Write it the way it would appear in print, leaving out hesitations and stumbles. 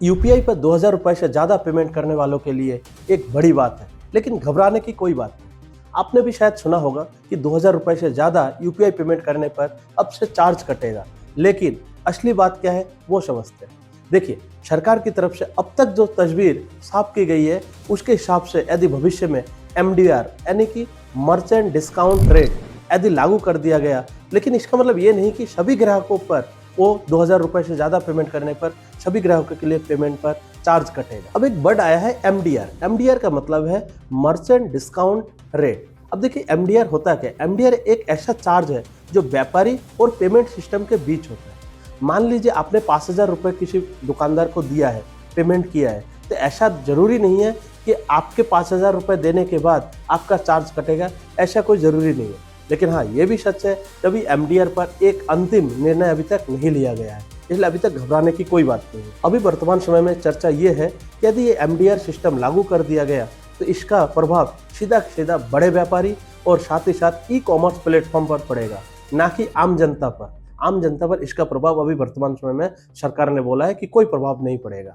UPI पर 2000 रुपए से ज़्यादा पेमेंट करने वालों के लिए एक बड़ी बात है, लेकिन घबराने की कोई बात नहीं। आपने भी शायद सुना होगा कि 2000 रुपए से ज़्यादा यूपीआई पेमेंट करने पर अब से चार्ज कटेगा, लेकिन असली बात क्या है वो समझते हैं। देखिए, सरकार की तरफ से अब तक जो तस्वीर साफ की गई है, उसके हिसाब से यदि भविष्य में एमडीआर यानी कि मर्चेंट डिस्काउंट रेट यदि लागू कर दिया गया, लेकिन इसका मतलब ये नहीं कि सभी ग्राहकों पर वो 2000 रुपए से ज़्यादा पेमेंट करने पर सभी ग्राहकों के लिए पेमेंट पर चार्ज कटेगा। अब एक वर्ड आया है एमडीआर। एमडीआर का मतलब है मर्चेंट डिस्काउंट रेट। अब देखिए, एमडीआर होता क्या है? एमडीआर एक ऐसा चार्ज है जो व्यापारी और पेमेंट सिस्टम के बीच होता है। मान लीजिए आपने 5000 रुपये किसी दुकानदार को दिया है, पेमेंट किया है, तो ऐसा जरूरी नहीं है कि आपके 5000 रुपये देने के बाद आपका चार्ज कटेगा, ऐसा कोई ज़रूरी नहीं है। लेकिन हाँ, ये भी सच है कभी एमडीआर पर एक अंतिम निर्णय अभी तक नहीं लिया गया है, इसलिए अभी तक घबराने की कोई बात नहीं है। अभी वर्तमान समय में चर्चा ये है कि यदि ये एमडीआर सिस्टम लागू कर दिया गया तो इसका प्रभाव सीधा सीधा बड़े व्यापारी और साथ ही साथ ई कॉमर्स प्लेटफॉर्म पर पड़ेगा, ना कि आम जनता पर। आम जनता पर इसका प्रभाव अभी वर्तमान समय में सरकार ने बोला है कि कोई प्रभाव नहीं पड़ेगा।